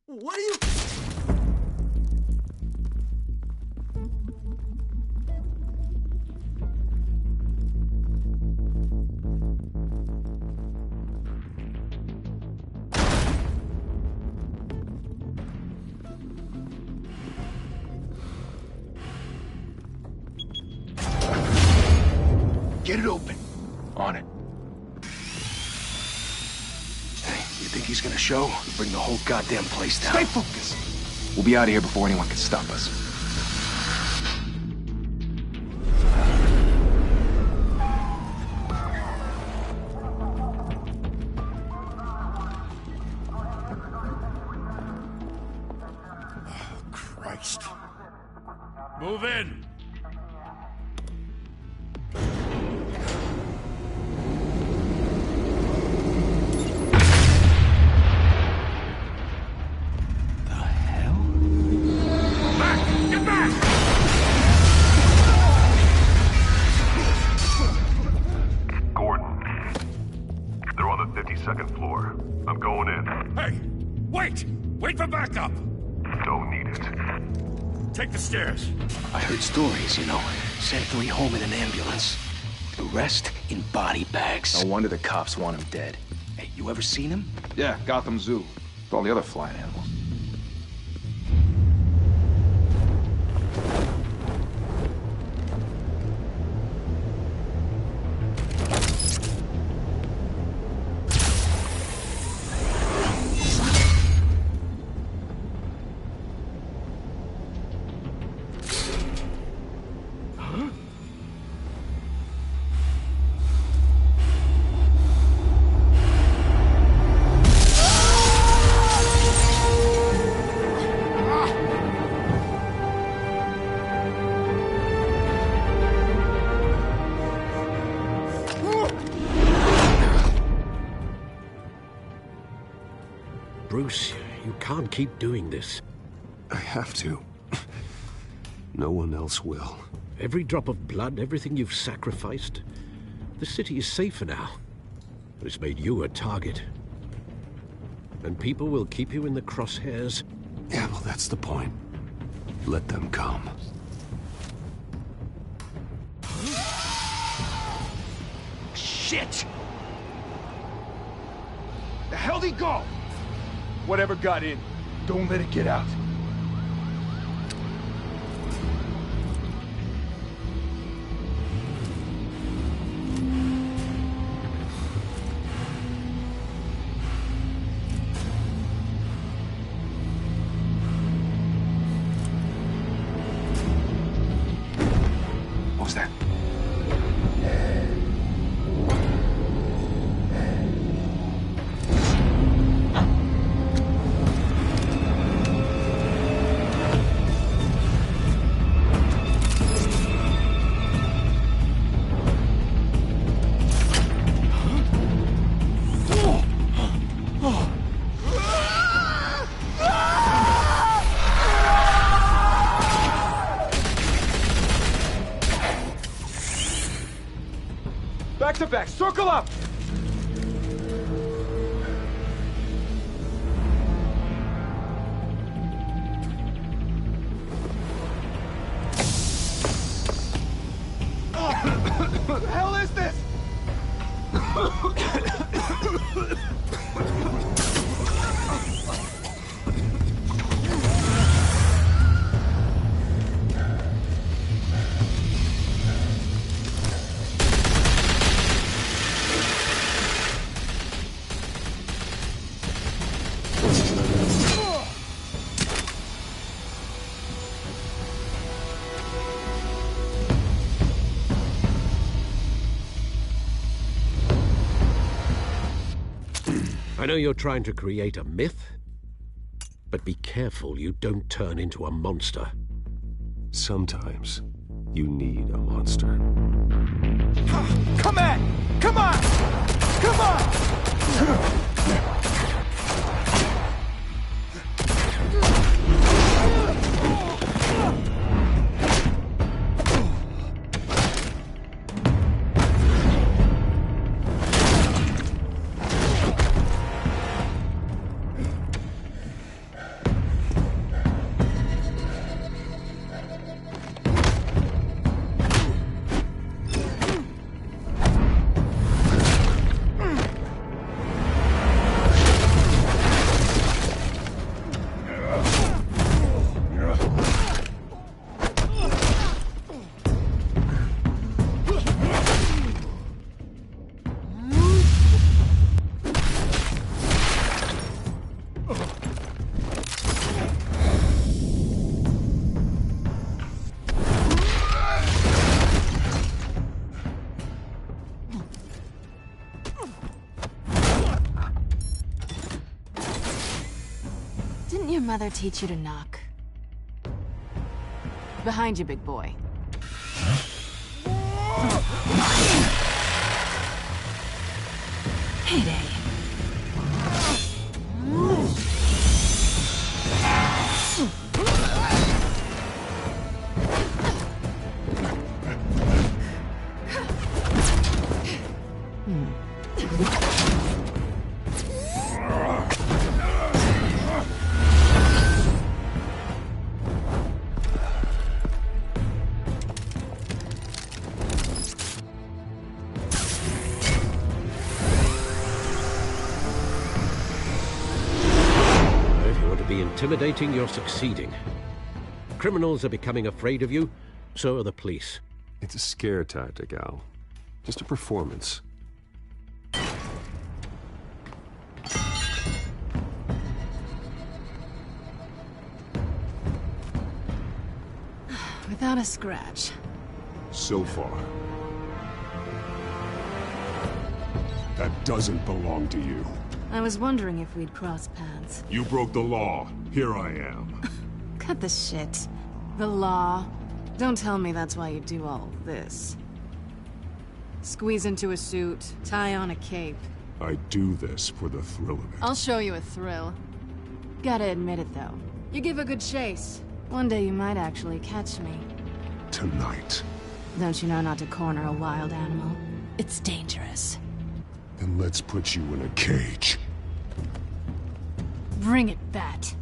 What are you... Get it open. On it. You think he's gonna show? Bring the whole goddamn place down. Stay focused! We'll be out of here before anyone can stop us. Oh, Christ. Move in! Second floor. I'm going in. Hey! Wait! Wait for backup! Don't need it. Take the stairs. I heard stories, you know. Sent 3 home in an ambulance. The rest in body bags. No wonder the cops want him dead. Hey, you ever seen him? Yeah, Gotham Zoo. With all the other flying animals. Bruce, you can't keep doing this. I have to. No one else will. Every drop of blood, everything you've sacrificed. The city is safer now. But it's made you a target. And people will keep you in the crosshairs. Yeah, well, that's the point. Let them come. Shit! The hell'd he go? Whatever got in, don't let it get out. What was that? Back to back, circle up! I know you're trying to create a myth, but be careful you don't turn into a monster. Sometimes you need a monster. Come on! Come on! Come on! Didn't your mother teach you to knock? Behind you, big boy. Heyday. Intimidating, you're succeeding. Criminals are becoming afraid of you, so are the police. It's a scare tactic, Al. Just a performance. Without a scratch. So far. That doesn't belong to you. I was wondering if we'd cross paths. You broke the law. Here I am. Cut the shit. The law. Don't tell me that's why you do all this. Squeeze into a suit, tie on a cape. I do this for the thrill of it. I'll show you a thrill. Gotta admit it, though. You give a good chase. One day you might actually catch me. Tonight. Don't you know not to corner a wild animal? It's dangerous. Then let's put you in a cage. Bring it, Bat.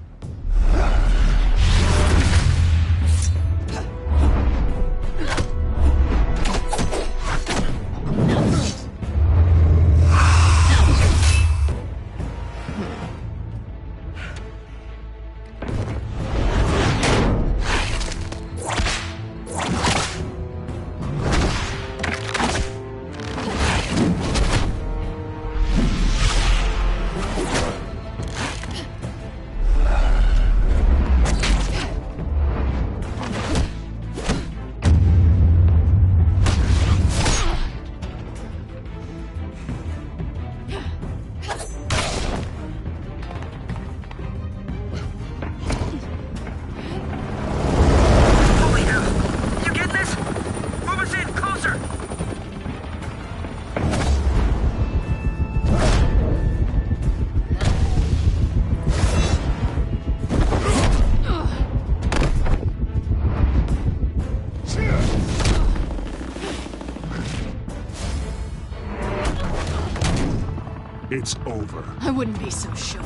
It's over. I wouldn't be so sure.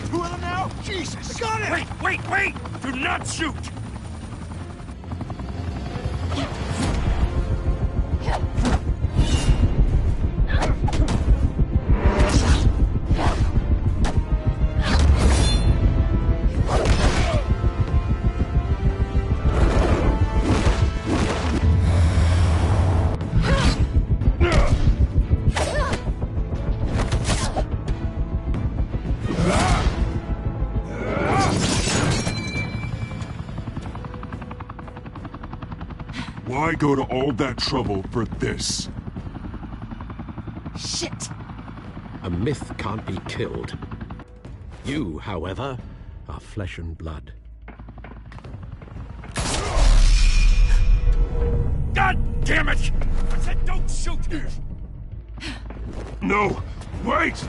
Two of them now? Jesus! I got it! Wait! Do not shoot! Why go to all that trouble for this? Shit! A myth can't be killed. You, however, are flesh and blood. God damn it! I said don't shoot! No! Wait!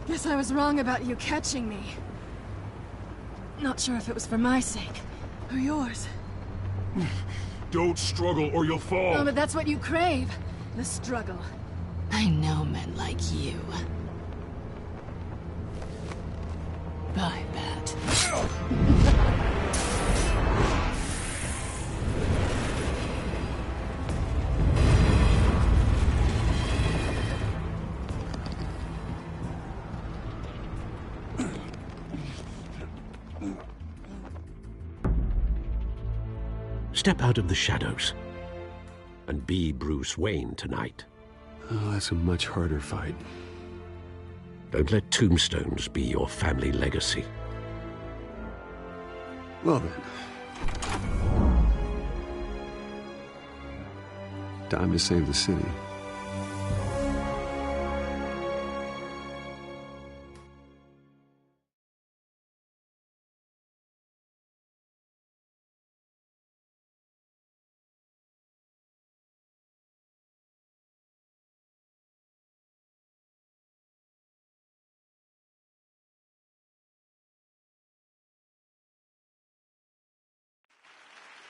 Guess I was wrong about you catching me. Not sure if it was for my sake, or yours. Don't struggle or you'll fall! Oh, but that's what you crave. The struggle. I know men like you. Bye, Bat. Step out of the shadows and be Bruce Wayne tonight. Oh, that's a much harder fight. Don't let tombstones be your family legacy. Well then. Time to save the city.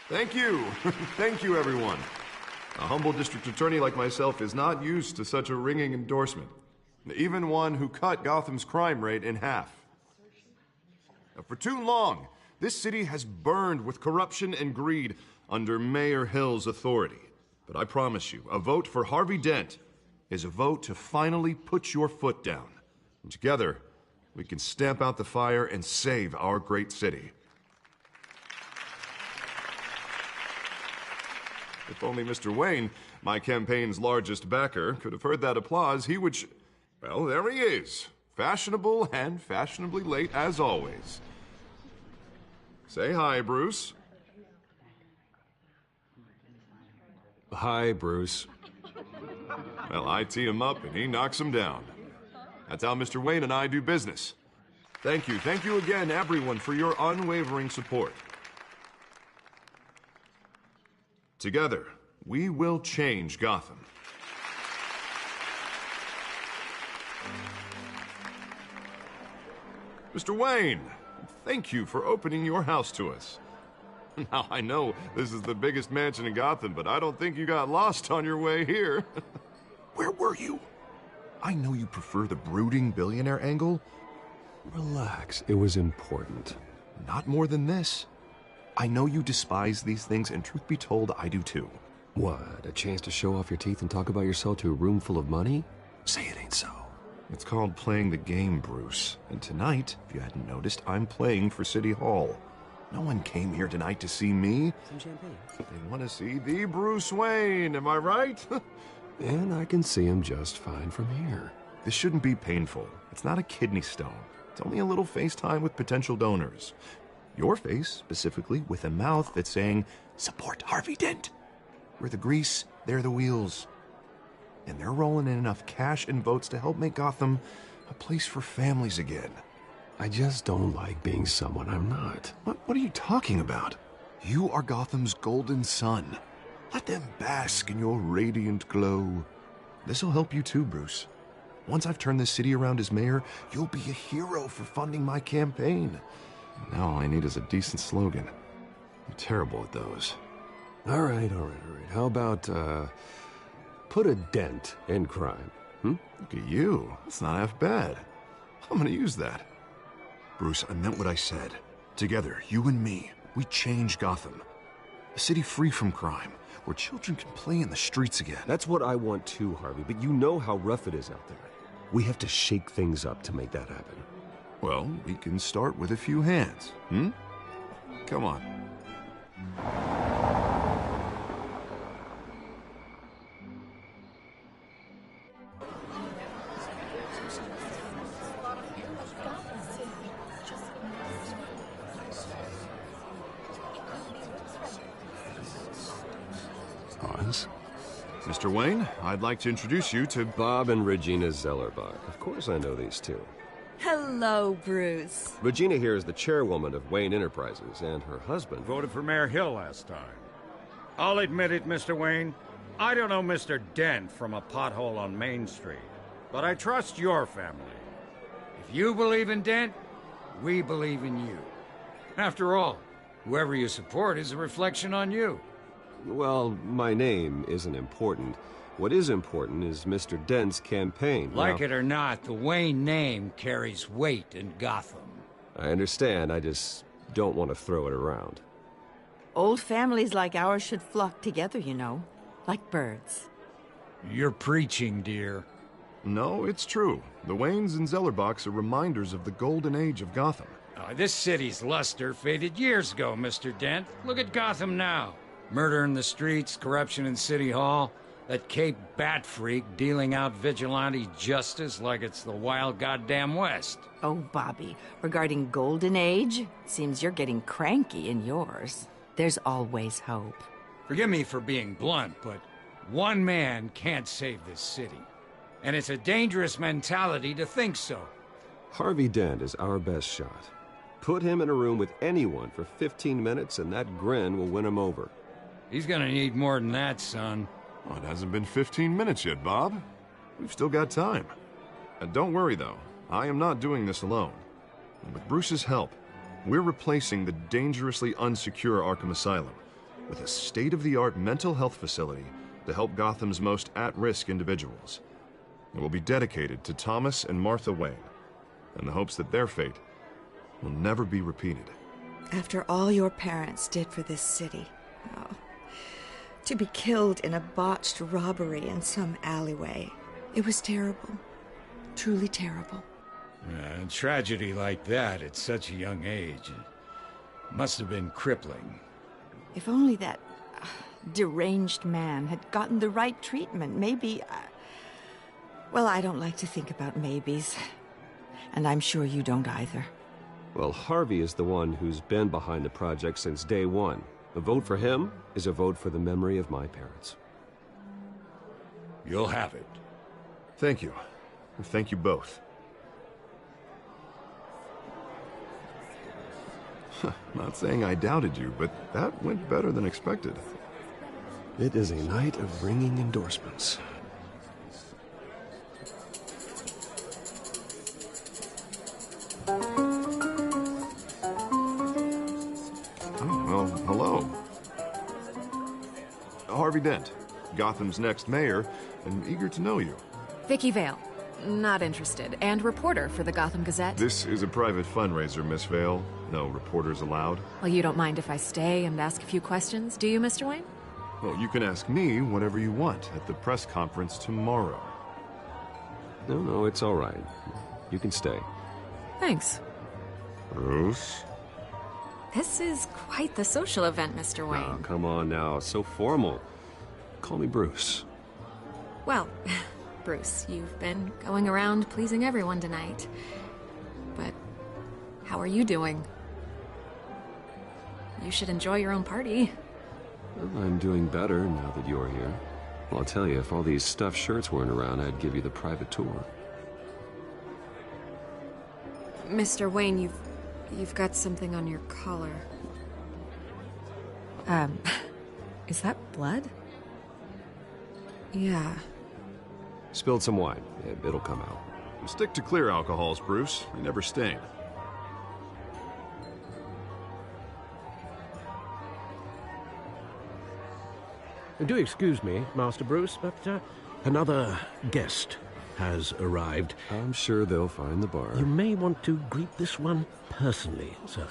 Thank you. Thank you, everyone. A humble district attorney like myself is not used to such a ringing endorsement. Even one who cut Gotham's crime rate in half. Now, for too long, this city has burned with corruption and greed under Mayor Hill's authority. But I promise you, a vote for Harvey Dent is a vote to finally put your foot down. And together, we can stamp out the fire and save our great city. If only Mr. Wayne, my campaign's largest backer, could have heard that applause, he would well, there he is. Fashionable and fashionably late as always. Say hi, Bruce. Hi, Bruce. Well, I tee him up and he knocks him down. That's how Mr. Wayne and I do business. Thank you again, everyone, for your unwavering support. Together, we will change Gotham. Mr. Wayne, thank you for opening your house to us. Now, I know this is the biggest mansion in Gotham, but I don't think you got lost on your way here. Where were you? I know you prefer the brooding billionaire angle. Relax, it was important. Not more than this. I know you despise these things, and truth be told, I do too. What, a chance to show off your teeth and talk about yourself to a room full of money? Say it ain't so. It's called playing the game, Bruce. And tonight, if you hadn't noticed, I'm playing for City Hall. No one came here tonight to see me. Some champagne. They want to see the Bruce Wayne, am I right? And I can see him just fine from here. This shouldn't be painful. It's not a kidney stone. It's only a little FaceTime with potential donors. Your face, specifically, with a mouth that's saying, support Harvey Dent. We're the grease, they're the wheels. And they're rolling in enough cash and votes to help make Gotham a place for families again. I just don't like being someone I'm not. What are you talking about? You are Gotham's golden son. Let them bask in your radiant glow. This'll help you too, Bruce. Once I've turned this city around as mayor, you'll be a hero for funding my campaign. Now all I need is a decent slogan. I'm terrible at those. All right. How about, put a dent in crime, hmm? Look at you. That's not half bad. I'm gonna use that. Bruce, I meant what I said. Together, you and me, we change Gotham. A city free from crime, where children can play in the streets again. That's what I want too, Harvey, but you know how rough it is out there. We have to shake things up to make that happen. Well, we can start with a few hands, hmm? Come on. Hans? Mr. Wayne, I'd like to introduce you to Bob and Regina Zellerbach. Of course I know these two. Hello, Bruce. Regina here is the chairwoman of Wayne Enterprises, and her husband... Voted for Mayor Hill last time. I'll admit it, Mr. Wayne. I don't know Mr. Dent from a pothole on Main Street, but I trust your family. If you believe in Dent, we believe in you. After all, whoever you support is a reflection on you. Well, my name isn't important. What is important is Mr. Dent's campaign. Like it or not, the Wayne name carries weight in Gotham. I understand, I just don't want to throw it around. Old families like ours should flock together, you know, like birds. You're preaching, dear. No, it's true. The Waynes and Zellerbachs are reminders of the golden age of Gotham. This city's luster faded years ago, Mr. Dent. Look at Gotham now. Murder in the streets, corruption in City Hall, that Cape Bat freak dealing out vigilante justice like it's the wild goddamn West. Oh, Bobby, regarding Golden Age, seems you're getting cranky in yours. There's always hope. Forgive me for being blunt, but one man can't save this city. And it's a dangerous mentality to think so. Harvey Dent is our best shot. Put him in a room with anyone for 15 minutes and that grin will win him over. He's gonna need more than that, son. Oh, it hasn't been 15 minutes yet, Bob. We've still got time. And don't worry, though. I am not doing this alone. And with Bruce's help, we're replacing the dangerously unsecure Arkham Asylum with a state-of-the-art mental health facility to help Gotham's most at-risk individuals. It will be dedicated to Thomas and Martha Wayne, in the hopes that their fate will never be repeated. After all your parents did for this city, oh, to be killed in a botched robbery in some alleyway, it was terrible. Truly terrible. A tragedy like that at such a young age must have been crippling. If only that deranged man had gotten the right treatment, maybe... well, I don't like to think about maybes. And I'm sure you don't either. Well, Harvey is the one who's been behind the project since day one. A vote for him is a vote for the memory of my parents. You'll have it. Thank you. And thank you both. Not saying I doubted you, but that went better than expected. It is a night of ringing endorsements. Well, hello. Harvey Dent, Gotham's next mayor, and eager to know you. Vicky Vale. Not interested. And reporter for the Gotham Gazette. This is a private fundraiser, Miss Vale. No reporters allowed. Well, you don't mind if I stay and ask a few questions, do you, Mr. Wayne? Well, you can ask me whatever you want at the press conference tomorrow. No, it's all right. You can stay. Thanks. Bruce? This is quite the social event, Mr. Wayne. Oh, come on now. So formal. Call me Bruce. Well, Bruce, you've been going around pleasing everyone tonight. But how are you doing? You should enjoy your own party. Well, I'm doing better now that you're here. Well, I'll tell you, if all these stuffed shirts weren't around, I'd give you the private tour. Mr. Wayne, you've got something on your collar. Is that blood? Yeah. Spilled some wine. It'll come out. Stick to clear alcohols, Bruce. They never stain. Do excuse me, Master Bruce, but another guest has arrived. I'm sure they'll find the bar. You may want to greet this one personally, sir.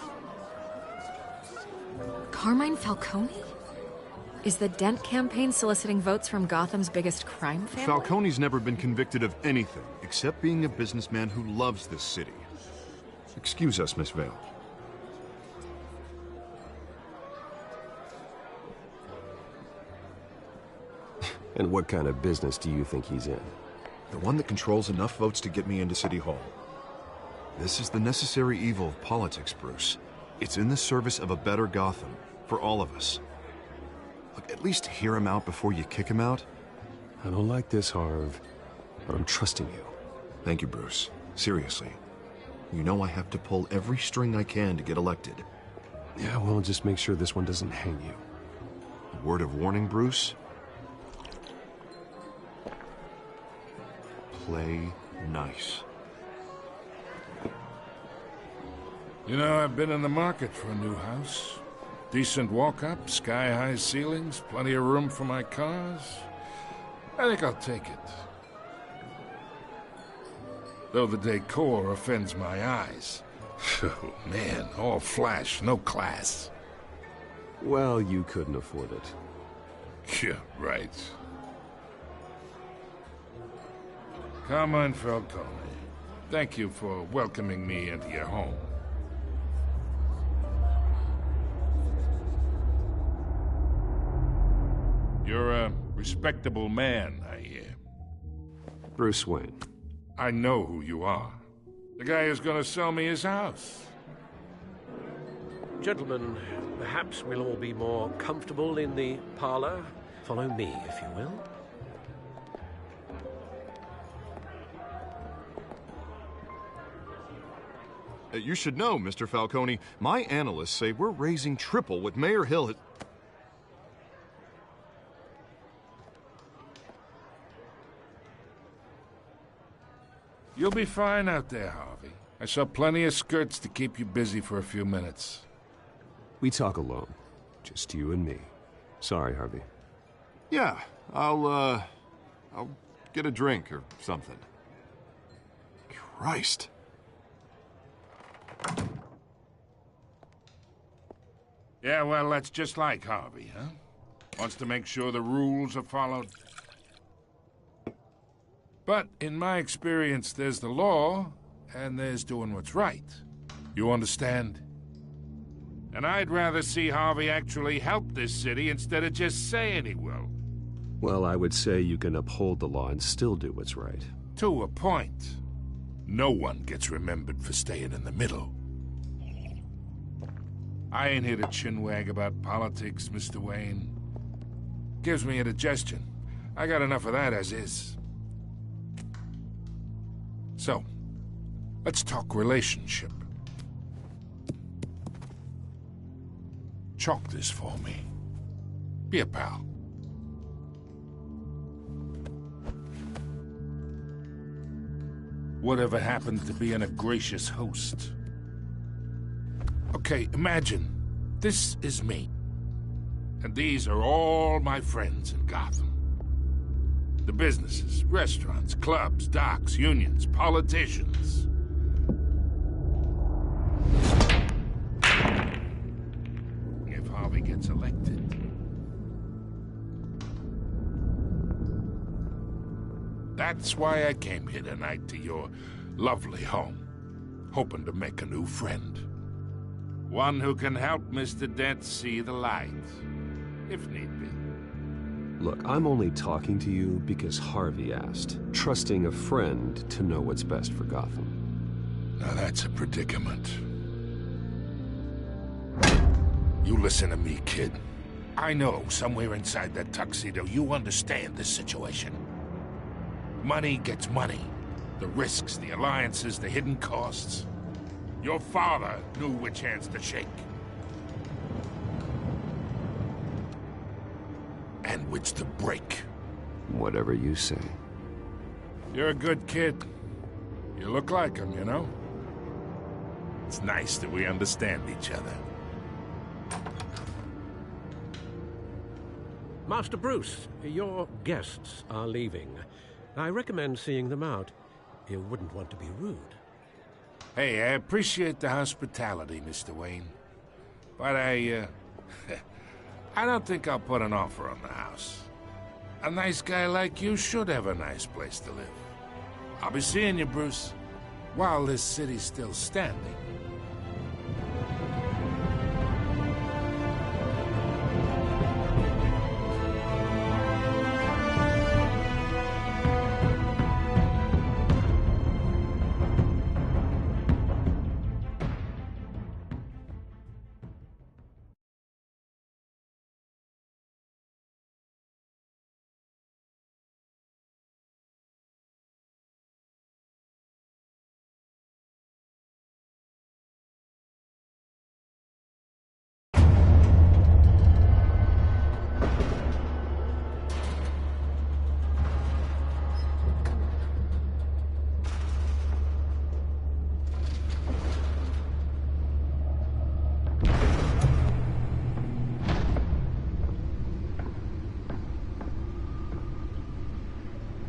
Carmine Falcone? Is the Dent campaign soliciting votes from Gotham's biggest crime family? Falcone's never been convicted of anything except being a businessman who loves this city. Excuse us, Miss Vale. And what kind of business do you think he's in? The one that controls enough votes to get me into City Hall. This is the necessary evil of politics, Bruce. It's in the service of a better Gotham, for all of us. Look, at least hear him out before you kick him out. I don't like this, Harv, but I'm trusting you. Thank you, Bruce. Seriously. You know I have to pull every string I can to get elected. Yeah, well, just make sure this one doesn't hang you. A word of warning, Bruce? Play nice. You know, I've been in the market for a new house. Decent walk-up, sky-high ceilings, plenty of room for my cars. I think I'll take it. Though the decor offends my eyes. Oh, man, all flash, no class. Well, you couldn't afford it. Yeah, right. Carmine Falcone, thank you for welcoming me into your home. You're a respectable man, I hear. Bruce Wayne. I know who you are. The guy who's gonna sell me his house. Gentlemen, perhaps we'll all be more comfortable in the parlor. Follow me, if you will. You should know, Mr. Falcone, my analysts say we're raising triple what Mayor Hill had... You'll be fine out there, Harvey. I saw plenty of skirts to keep you busy for a few minutes. We talk alone. Just you and me. Sorry, Harvey. Yeah, I'll get a drink or something. Christ. Yeah, well, that's just like Harvey, huh? Wants to make sure the rules are followed. But in my experience, there's the law, and there's doing what's right. You understand? And I'd rather see Harvey actually help this city instead of just saying he will. Well, I would say you can uphold the law and still do what's right. To a point. No one gets remembered for staying in the middle. I ain't here to chinwag about politics, Mr. Wayne. Gives me indigestion. I got enough of that as is. So, let's talk relationship. Chalk this for me. Be a pal. Whatever happened to being a gracious host? Okay, imagine, this is me. And these are all my friends in Gotham. The businesses, restaurants, clubs, docks, unions, politicians. If Harvey gets elected. That's why I came here tonight to your lovely home, hoping to make a new friend. One who can help Mr. Dent see the light, if need be. Look, I'm only talking to you because Harvey asked, trusting a friend to know what's best for Gotham. Now that's a predicament. You listen to me, kid. I know somewhere inside that tuxedo you understand this situation. Money gets money. The risks, the alliances, the hidden costs. Your father knew which hands to shake. And which to break. Whatever you say. You're a good kid. You look like him, you know? It's nice that we understand each other. Master Bruce, your guests are leaving. I recommend seeing them out. You wouldn't want to be rude. Hey, I appreciate the hospitality, Mr. Wayne. But I don't think I'll put an offer on the house. A nice guy like you should have a nice place to live. I'll be seeing you, Bruce, while this city's still standing.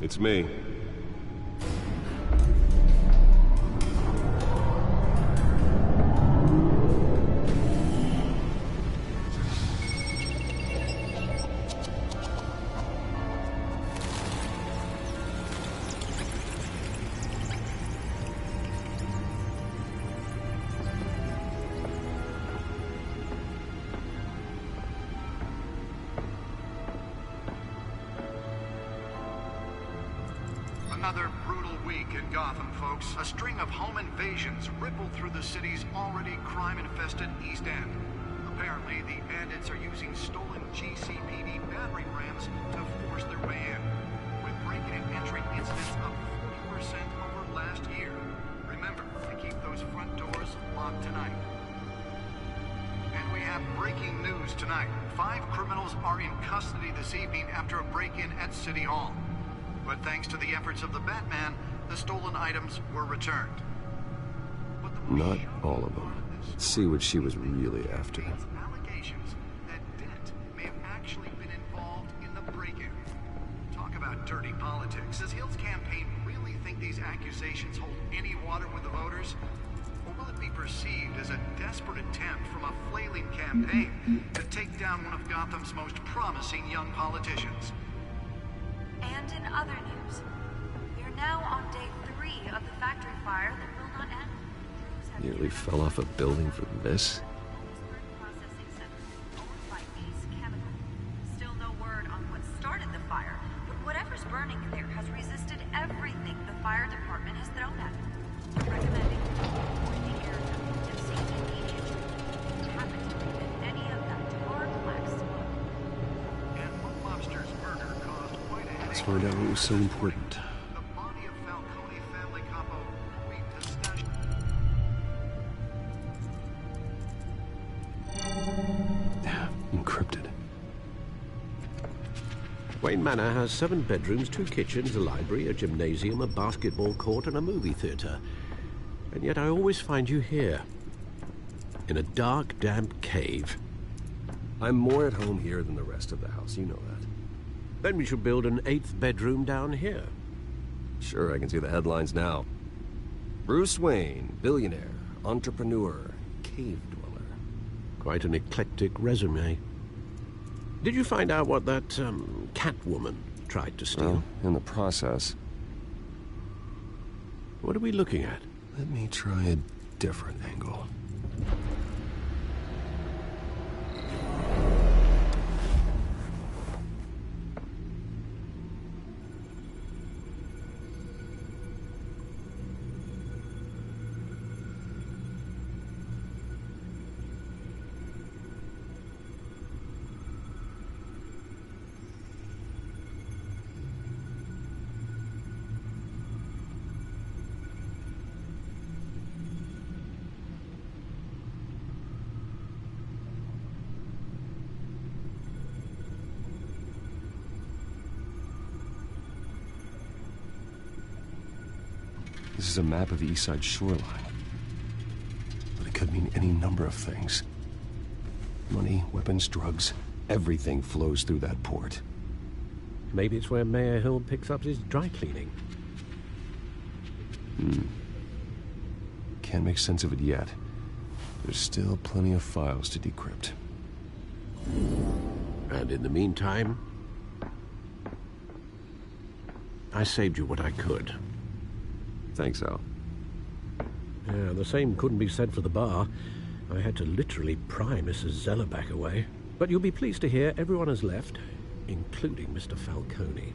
It's me. Another brutal week in Gotham, folks. A string of home invasions rippled through the city's already crime-infested East End. Apparently, the bandits are using stolen GCPD battering rams to force their way in, with break-in and entry incidents up 40% over last year. Remember to keep those front doors locked tonight. And we have breaking news tonight. 5 criminals are in custody this evening after a break-in at City Hall. But thanks to the efforts of the Batman, the stolen items were returned. Not all of them. Let's see what she was really after. Allegations that Dent may have actually been involved in the break-in. Talk about dirty politics. Does Hill's campaign really think these accusations hold any water with the voters? Or will it be perceived as a desperate attempt from a flailing campaign to take down one of Gotham's most promising young politicians? And in other news, we are now on day 3 of the factory fire that will not end. Nearly fell off a building for this? Still no word on what started the fire, but whatever's burning there has resisted everything the fire department has thrown at it. Recommending avoid the area and seek immediate treatment. Happen to prevent any of that tar black smoke. And one lobster's murder caused quite a Let's find out what was so important. The body of Falcone family capo agreed to stash. Encrypted. Wayne Manor has 7 bedrooms, 2 kitchens, a library, a gymnasium, a basketball court, and a movie theater. And yet I always find you here, in a dark, damp cave. I'm more at home here than the rest of the house, you know that. Then we should build an 8th bedroom down here. Sure, I can see the headlines now. Bruce Wayne, billionaire, entrepreneur, cave dweller. Quite an eclectic resume. Did you find out what that, Catwoman tried to steal? Well, in the process. What are we looking at? Let me try a different angle. This is a map of the east side shoreline. But it could mean any number of things. Money, weapons, drugs, everything flows through that port. Maybe it's where Mayor Hill picks up his dry cleaning. Can't make sense of it yet. There's still plenty of files to decrypt. And in the meantime, I saved you what I could. Thanks, Al. Yeah, the same couldn't be said for the bar. I had to literally pry Mrs. Zeller back away. But you'll be pleased to hear everyone has left, including Mr. Falcone.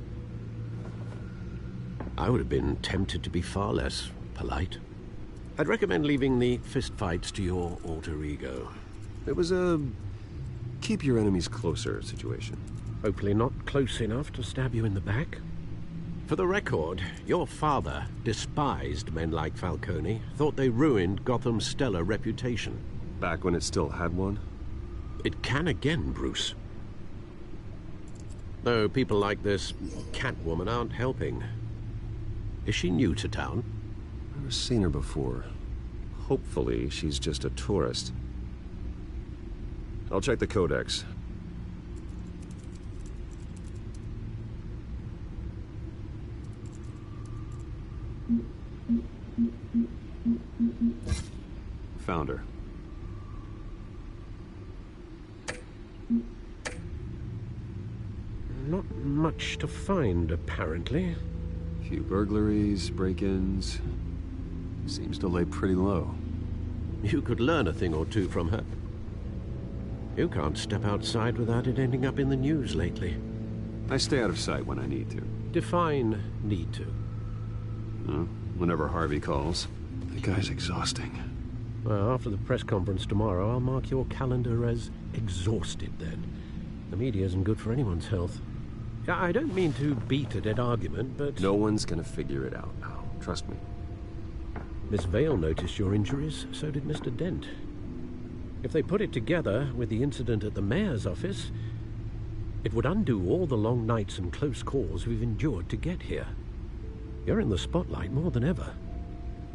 I would have been tempted to be far less polite. I'd recommend leaving the fistfights to your alter ego. It was a keep your enemies closer situation. Hopefully not close enough to stab you in the back. For the record, your father despised men like Falcone, thought they ruined Gotham's stellar reputation. Back when it still had one? It can again, Bruce. Though people like this Catwoman aren't helping. Is she new to town? I've never seen her before. Hopefully, she's just a tourist. I'll check the codex. Found her. Not much to find, apparently. Few burglaries, break-ins. Seems to lay pretty low. You could learn a thing or two from her. You can't step outside without it ending up in the news lately. I stay out of sight when I need to. Define need to. Whenever Harvey calls. The guy's exhausting. Well, after the press conference tomorrow, I'll mark your calendar as exhausted then. The media isn't good for anyone's health. I don't mean to beat a dead argument, but... No one's gonna figure it out now. Trust me. Miss Vale noticed your injuries, so did Mr. Dent. If they put it together with the incident at the mayor's office, it would undo all the long nights and close calls we've endured to get here. You're in the spotlight more than ever.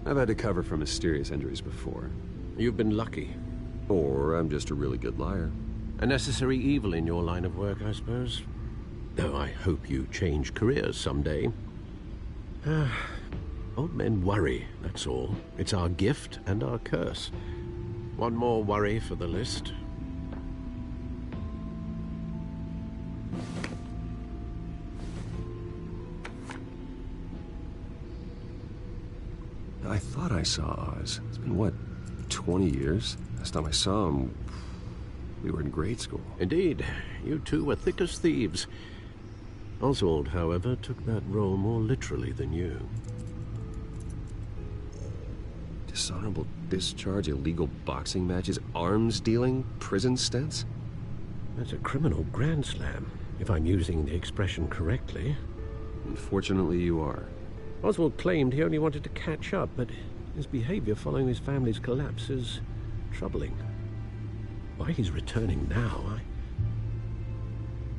I've had to cover for mysterious injuries before. You've been lucky. Or I'm just a really good liar. A necessary evil in your line of work, I suppose. Though I hope you change careers someday. Old men worry, that's all. It's our gift and our curse. One more worry for the list. I thought I saw Oz. It's been, what, 20 years? Last time I saw him, we were in grade school. Indeed. You two were thick as thieves. Oswald, however, took that role more literally than you. Dishonorable discharge, illegal boxing matches, arms dealing, prison stints? That's a criminal grand slam, if I'm using the expression correctly. Unfortunately, you are. Oswald claimed he only wanted to catch up, but his behavior following his family's collapse is troubling. Why he's returning now,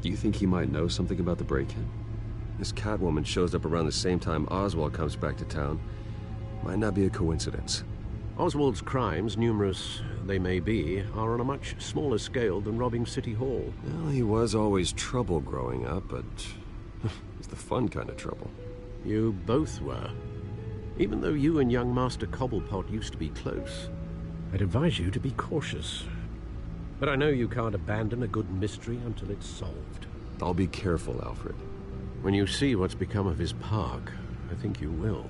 Do you think he might know something about the break-in? This Catwoman shows up around the same time Oswald comes back to town. Might not be a coincidence. Oswald's crimes, numerous they may be, are on a much smaller scale than robbing City Hall. Well, he was always trouble growing up, but it's the fun kind of trouble. You both were. Even though you and young Master Cobblepot used to be close, I'd advise you to be cautious. But I know you can't abandon a good mystery until it's solved. I'll be careful, Alfred. When you see what's become of his park, I think you will.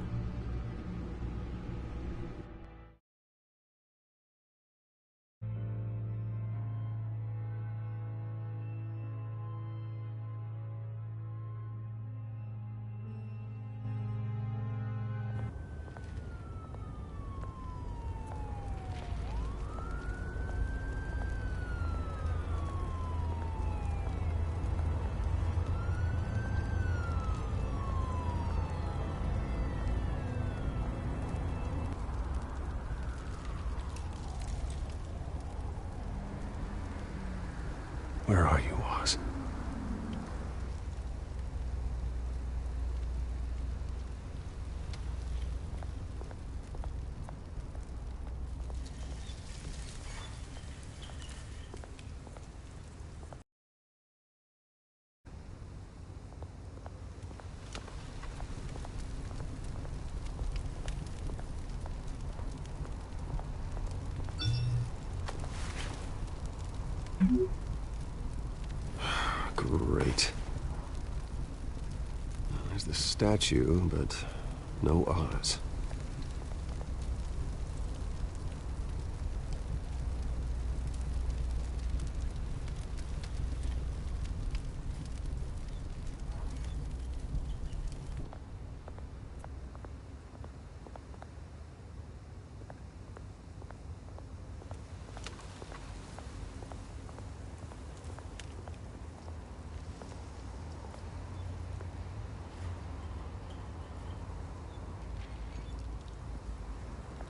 Where are you, Oz? Great. There's the statue, but no Oz.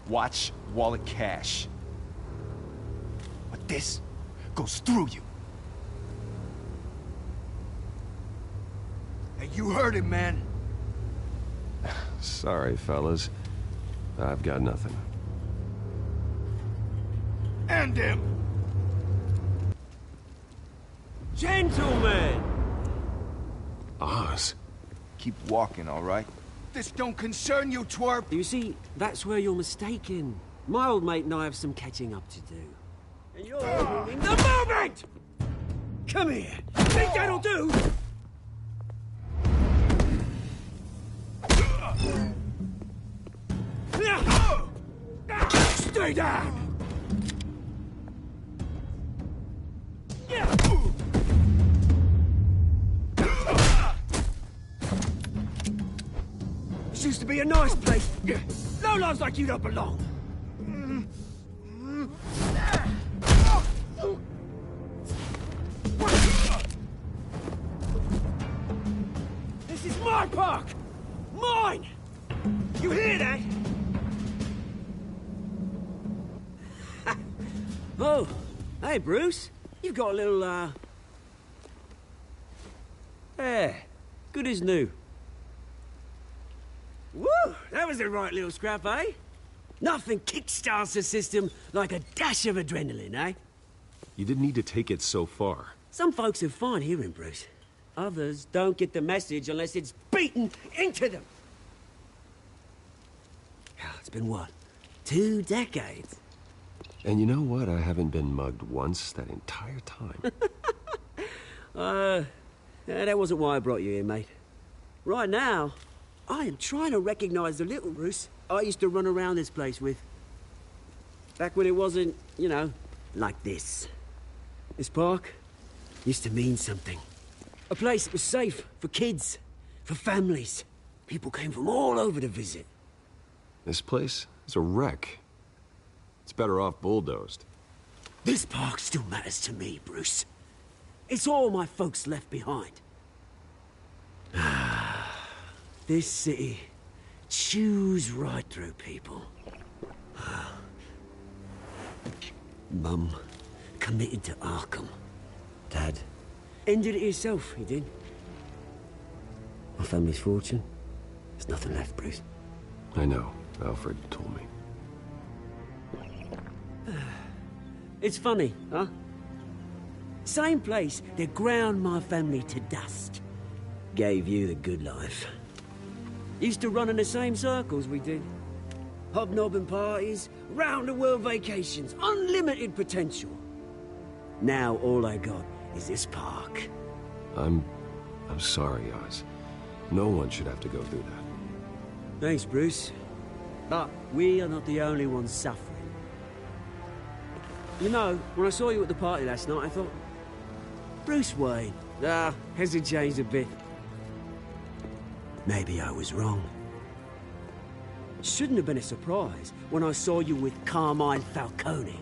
Watch wallet cash. But this goes through you. Hey, you heard it, man. Sorry, fellas. I've got nothing. End him! Gentlemen! Oz? Keep walking, all right? This don't concern you, twerp! You see, that's where you're mistaken. My old mate and I have some catching up to do. And you're in the moment! Come here! Think that'll do? Stay down! This used to be a nice place. No lives like you don't belong. This is my park! Mine! You hear that? Oh, hey, Bruce. You've got a little, Yeah, good as new. Woo! That was a right little scrap, eh? Nothing kickstarts the system like a dash of adrenaline, eh? You didn't need to take it so far. Some folks are fine hearing, Bruce. Others don't get the message unless it's beaten into them. It's been, what, 2 decades? And you know what? I haven't been mugged once that entire time. That wasn't why I brought you here, mate. Right now, I am trying to recognize the little Bruce I used to run around this place with. Back when it wasn't, you know, like this. This park used to mean something. A place that was safe for kids, for families. People came from all over to visit. This place is a wreck. It's better off bulldozed. This park still matters to me, Bruce. It's all my folks left behind. This city chews right through people. Mum committed to Arkham. Dad ended it himself, he did. My family's fortune, there's nothing left, Bruce. I know. Alfred told me. It's funny, huh? Same place that ground my family to dust. Gave you the good life. Used to run in the same circles we did. Hobnobbing parties, round-the-world vacations, unlimited potential. Now all I got is this park. I'm sorry, Oz. No one should have to go through that. Thanks, Bruce. But we are not the only ones suffering. You know, when I saw you at the party last night, I thought, Bruce Wayne. Hasn't changed a bit. Maybe I was wrong. Shouldn't have been a surprise when I saw you with Carmine Falcone.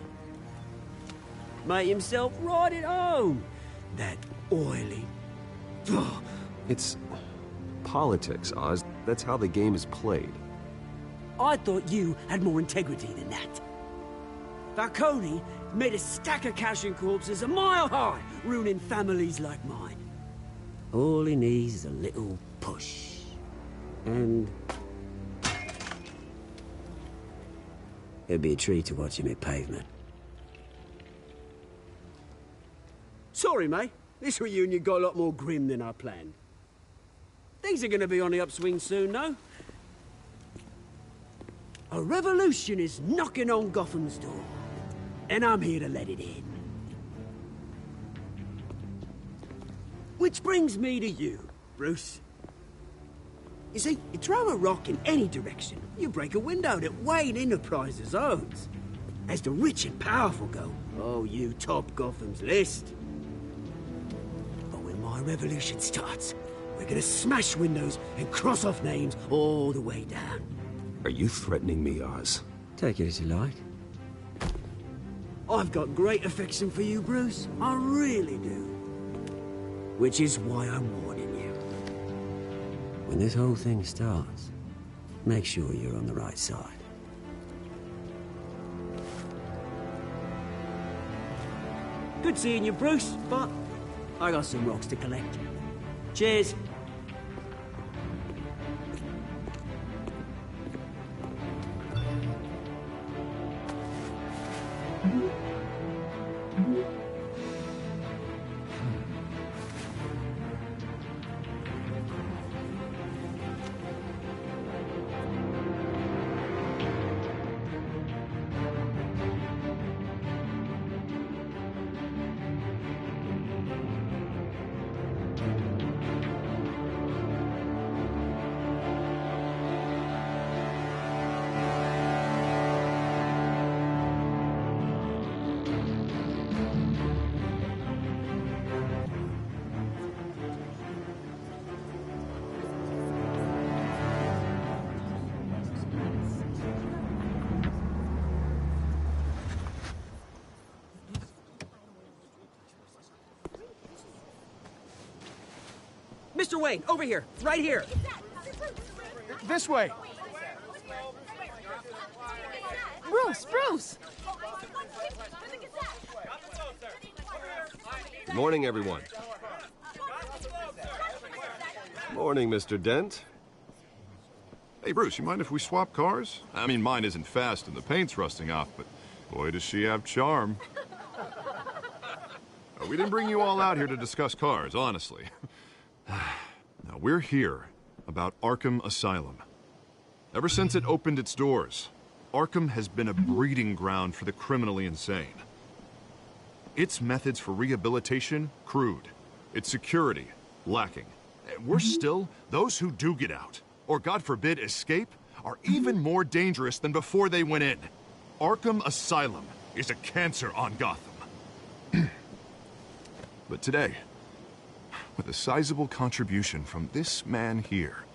Made himself right at home. That oily... It's politics, Oz. That's how the game is played. I thought you had more integrity than that. Falcone made a stack of cash and corpses a mile high, ruining families like mine. All he needs is a little push. And... it'd be a treat to watch him hit pavement. Sorry, mate. This reunion got a lot more grim than I planned. Things are gonna be on the upswing soon, no? A revolution is knocking on Gotham's door. And I'm here to let it in. Which brings me to you, Bruce. You see, you throw a rock in any direction, you break a window that Wayne Enterprises owns. As the rich and powerful go, oh, you top Gotham's list. But when my revolution starts, we're gonna smash windows and cross off names all the way down. Are you threatening me, Oz? Take it as you like. I've got great affection for you, Bruce. I really do. Which is why I'm warning you. When this whole thing starts, make sure you're on the right side. Good seeing you, Bruce, but I got some rocks to collect. Cheers. Mr. Wayne, over here. Right here. This way. Bruce! Good morning, everyone. Morning, Mr. Dent. Hey, Bruce, you mind if we swap cars? I mean, mine isn't fast and the paint's rusting off, but boy, does she have charm. We didn't bring you all out here to discuss cars, honestly. Now, we're here about Arkham Asylum. Ever since it opened its doors, Arkham has been a breeding ground for the criminally insane. Its methods for rehabilitation, crude. Its security, lacking. And worse still, those who do get out, or God forbid, escape, are even more dangerous than before they went in. Arkham Asylum is a cancer on Gotham. But today, with a sizable contribution from this man here,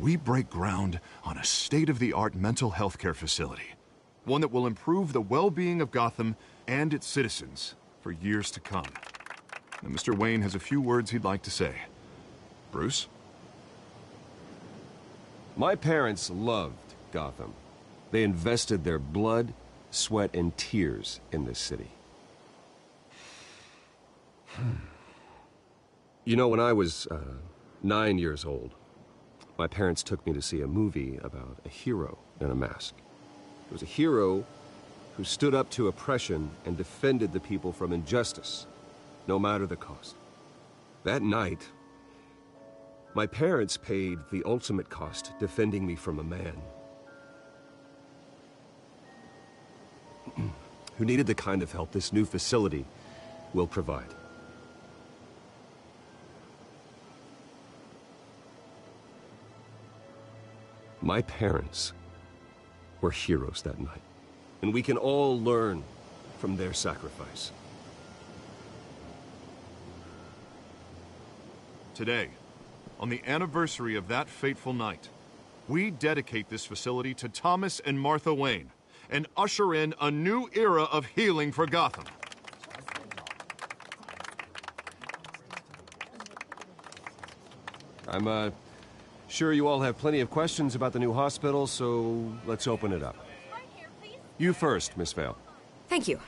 we break ground on a state-of-the-art mental health care facility. One that will improve the well-being of Gotham and its citizens for years to come. And Mr. Wayne has a few words he'd like to say. Bruce? My parents loved Gotham. They invested their blood, sweat, and tears in this city. You know, when I was 9 years old, my parents took me to see a movie about a hero in a mask. It was a hero who stood up to oppression and defended the people from injustice, no matter the cost. That night, my parents paid the ultimate cost defending me from a man who needed the kind of help this new facility will provide. My parents were heroes that night, and we can all learn from their sacrifice. Today, on the anniversary of that fateful night, we dedicate this facility to Thomas and Martha Wayne and usher in a new era of healing for Gotham. I'm sure you all have plenty of questions about the new hospital, so let's open it up. You first, Miss Vale. Thank you.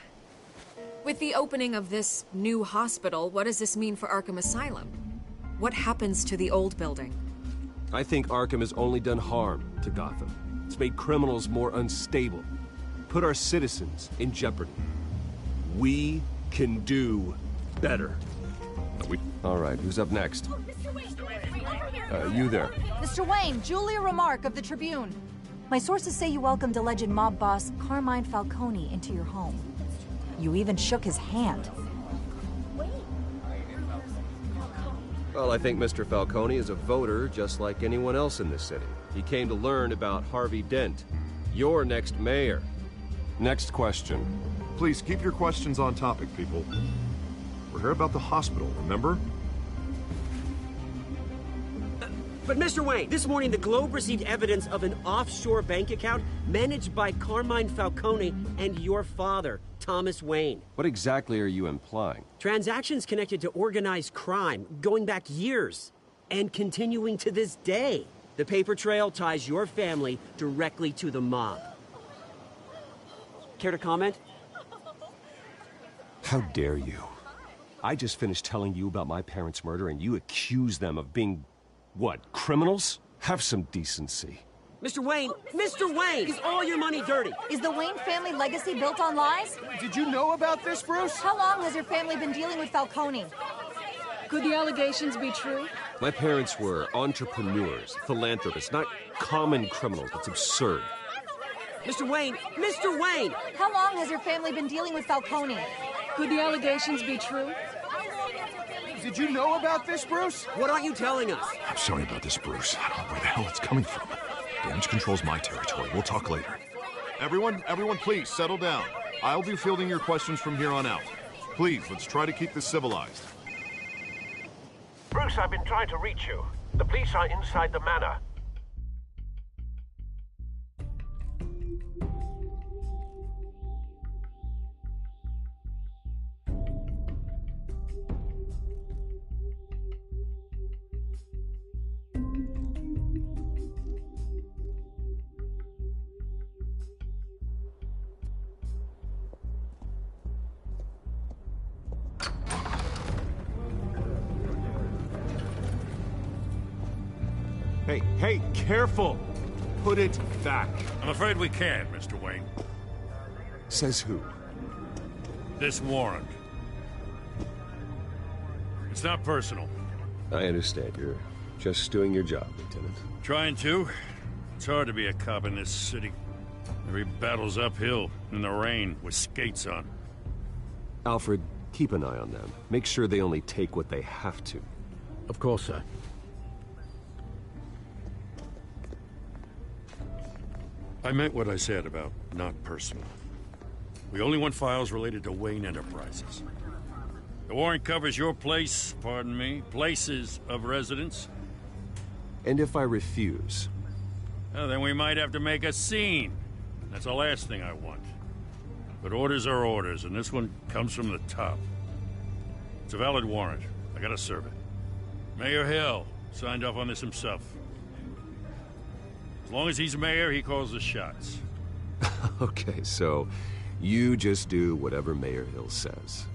With the opening of this new hospital, what does this mean for Arkham Asylum? What happens to the old building? I think Arkham has only done harm to Gotham. It's made criminals more unstable, put our citizens in jeopardy. We can do better. All right, who's up next? You there. Mr. Wayne, Julia Remark of the Tribune. My sources say you welcomed alleged mob boss Carmine Falcone into your home. You even shook his hand. Well, I think Mr. Falcone is a voter just like anyone else in this city. He came to learn about Harvey Dent, your next mayor. Next question. Please keep your questions on topic, people. We're here about the hospital, remember? But Mr. Wayne, this morning the Globe received evidence of an offshore bank account managed by Carmine Falcone and your father, Thomas Wayne. What exactly are you implying? Transactions connected to organized crime going back years and continuing to this day. The paper trail ties your family directly to the mob. Care to comment? How dare you? I just finished telling you about my parents' murder and you accuse them of being, what, criminals? Have some decency. Mr. Wayne, is all your money dirty? Is the Wayne family legacy built on lies? Did you know about this, Bruce? How long has your family been dealing with Falcone? Could the allegations be true? My parents were entrepreneurs, philanthropists, not common criminals. That's absurd. Mr. Wayne! How long has your family been dealing with Falcone? Could the allegations be true? Did you know about this, Bruce? What aren't you telling us? I'm sorry about this, Bruce. I don't know where the hell it's coming from. Damage control's my territory. We'll talk later. Everyone, please, settle down. I'll be fielding your questions from here on out. Please, let's try to keep this civilized. Bruce, I've been trying to reach you. The police are inside the manor. Hey, careful! Put it back. I'm afraid we can't, Mr. Wayne. Says who? This warrant. It's not personal. I understand. You're just doing your job, Lieutenant. Trying to. It's hard to be a cop in this city. Every battle's uphill, in the rain, with skates on. Alfred, keep an eye on them. Make sure they only take what they have to. Of course, sir. I meant what I said about not personal. We only want files related to Wayne Enterprises. The warrant covers your place, pardon me, places of residence. And if I refuse? Well, then we might have to make a scene. That's the last thing I want. But orders are orders, and this one comes from the top. It's a valid warrant. I gotta serve it. Mayor Hill signed off on this himself. As long as he's mayor, he calls the shots. Okay, so you just do whatever Mayor Hill says.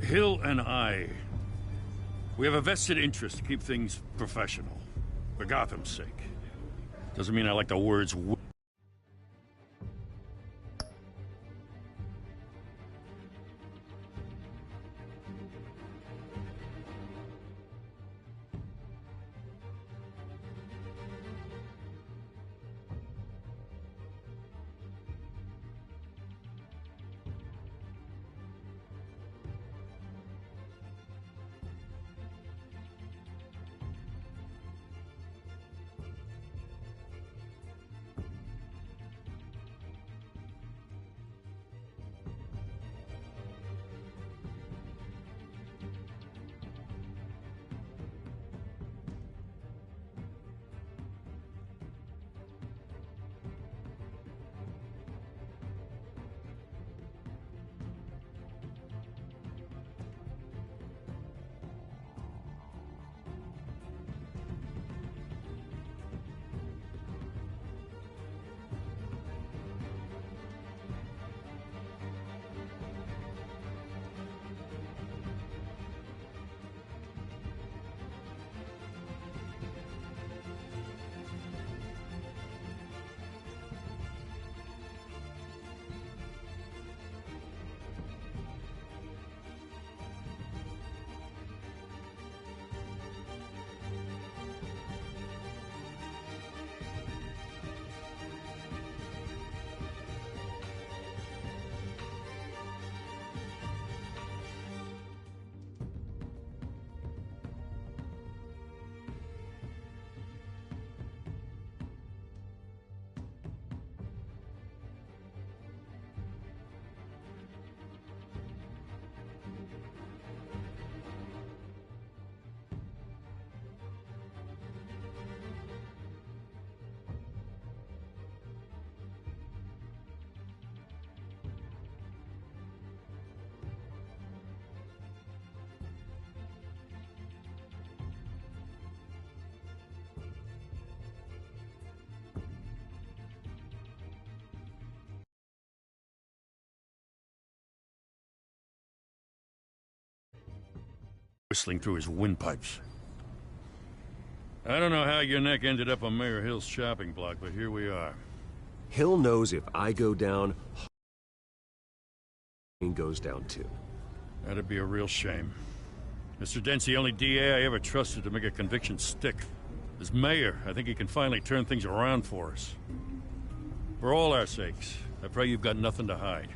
Hill and we have a vested interest to keep things professional. For Gotham's sake. Doesn't mean I like the words... whistling through his windpipes. I don't know how your neck ended up on Mayor Hill's shopping block, but here we are. Hill knows if I go down, goes down too. That'd be a real shame. Mr. Dent's the only DA I ever trusted to make a conviction stick. As mayor, I think he can finally turn things around for us. For all our sakes, I pray you've got nothing to hide.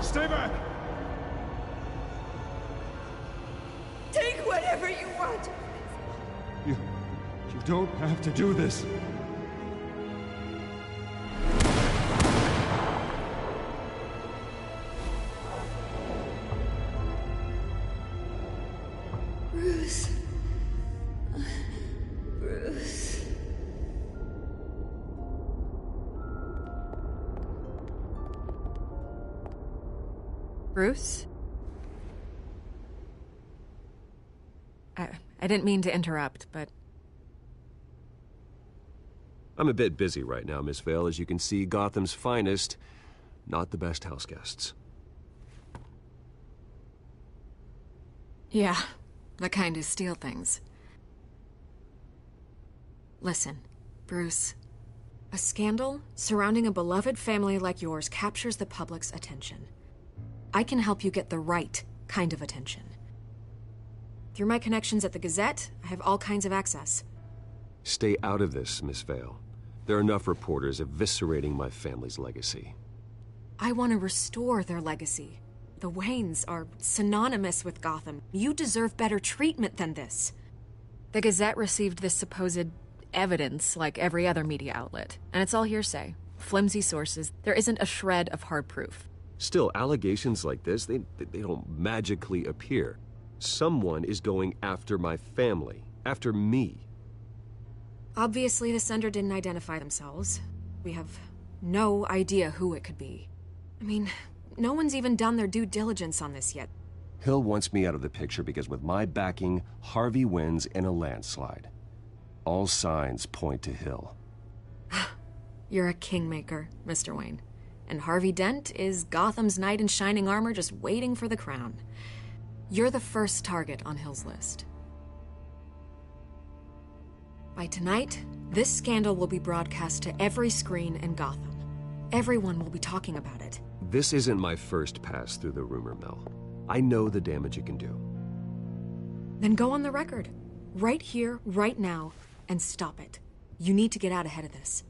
Stay back! Take whatever you want. You don't have to do this. Bruce. Bruce. Bruce? I didn't mean to interrupt, but... I'm a bit busy right now, Miss Vale. As you can see, Gotham's finest, not the best house guests. Yeah, the kind who steal things. Listen, Bruce. A scandal surrounding a beloved family like yours captures the public's attention. I can help you get the right kind of attention. Through my connections at the Gazette, I have all kinds of access. Stay out of this, Miss Vale. There are enough reporters eviscerating my family's legacy. I want to restore their legacy. The Waynes are synonymous with Gotham. You deserve better treatment than this. The Gazette received this supposed evidence like every other media outlet, and it's all hearsay. Flimsy sources. There isn't a shred of hard proof. Still, allegations like this, they don't magically appear. Someone is going after my family, after me. Obviously, the sender didn't identify themselves. We have no idea who it could be. I mean, no one's even done their due diligence on this yet. Hill wants me out of the picture because with my backing, Harvey wins in a landslide. All signs point to Hill. You're a kingmaker, Mr. Wayne. And Harvey Dent is Gotham's knight in shining armor just waiting for the crown. You're the first target on Hill's list. By tonight, this scandal will be broadcast to every screen in Gotham. Everyone will be talking about it. This isn't my first pass through the rumor mill. I know the damage it can do. Then go on the record. Right here, right now, and stop it. You need to get out ahead of this.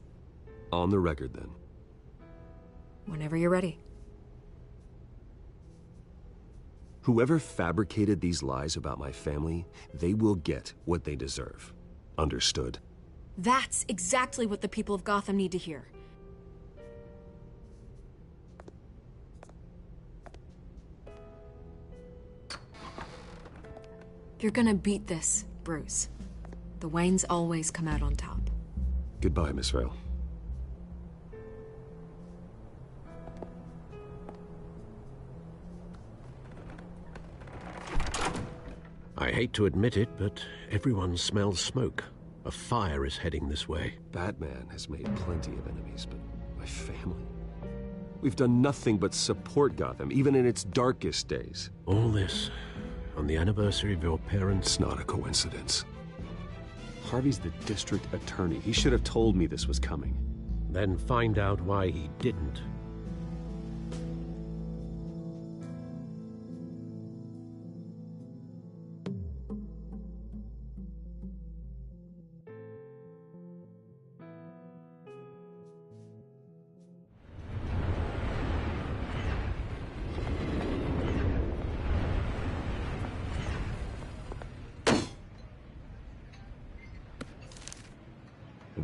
On the record, then. Whenever you're ready. Whoever fabricated these lies about my family, they will get what they deserve. Understood? That's exactly what the people of Gotham need to hear. You're gonna beat this, Bruce. The Waynes always come out on top. Goodbye, Miss Vale. I hate to admit it, but everyone smells smoke. A fire is heading this way. Batman has made plenty of enemies, but my family? We've done nothing but support Gotham, even in its darkest days. All this on the anniversary of your parents'... It's not a coincidence. Harvey's the district attorney. He should have told me this was coming. Then find out why he didn't.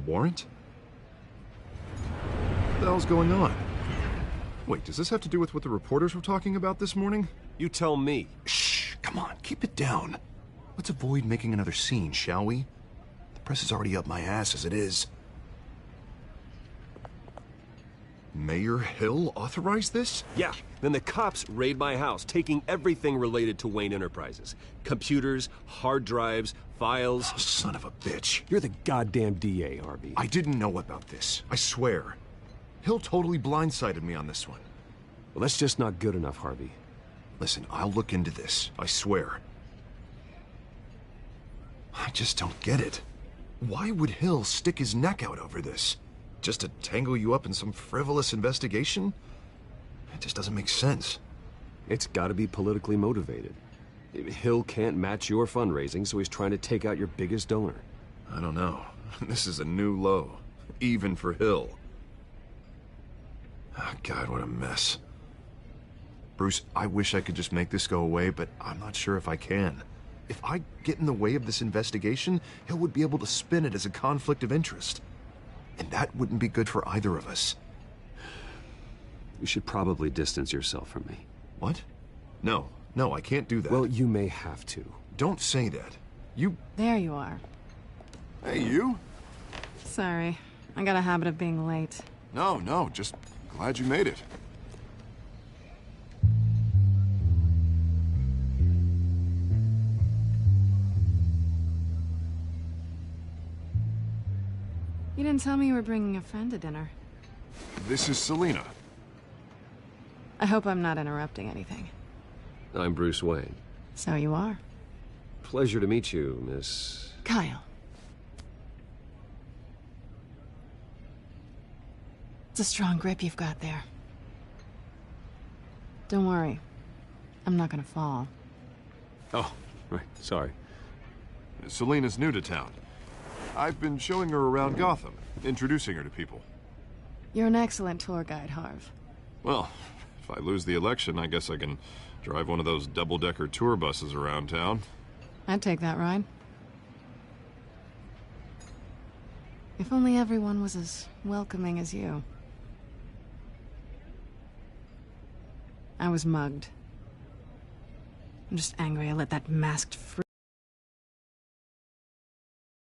Warrant? What the hell's going on? Wait, does this have to do with what the reporters were talking about this morning? You tell me. Shh! Come on, keep it down. Let's avoid making another scene, shall we? The press is already up my ass as it is. Mayor Hill authorized this? Yeah, then the cops raid my house, taking everything related to Wayne Enterprises. Computers, hard drives, files. Oh, son of a bitch. You're the goddamn DA, Harvey. I didn't know about this, I swear. Hill totally blindsided me on this one. Well, that's just not good enough, Harvey. Listen, I'll look into this, I swear. I just don't get it. Why would Hill stick his neck out over this? Just to tangle you up in some frivolous investigation? It just doesn't make sense. It's gotta be politically motivated. Hill can't match your fundraising, so he's trying to take out your biggest donor. I don't know. This is a new low. Even for Hill. Oh, God, what a mess. Bruce, I wish I could just make this go away, but I'm not sure if I can. If I get in the way of this investigation, Hill would be able to spin it as a conflict of interest. And that wouldn't be good for either of us. You should probably distance yourself from me. What? No, I can't do that. Well, you may have to. Don't say that. You... There you are. Hey, you? Sorry. I got a habit of being late. No, just glad you made it. You didn't tell me you were bringing a friend to dinner. This is Selina. I hope I'm not interrupting anything. I'm Bruce Wayne. So you are. Pleasure to meet you, Miss... Kyle. It's a strong grip you've got there. Don't worry. I'm not gonna fall. Oh, right. Sorry. Selina's new to town. I've been showing her around Gotham, introducing her to people. You're an excellent tour guide, Harv. Well, if I lose the election, I guess I can drive one of those double-decker tour buses around town. I'd take that ride. If only everyone was as welcoming as you. I was mugged. I'm just angry I let that masked freak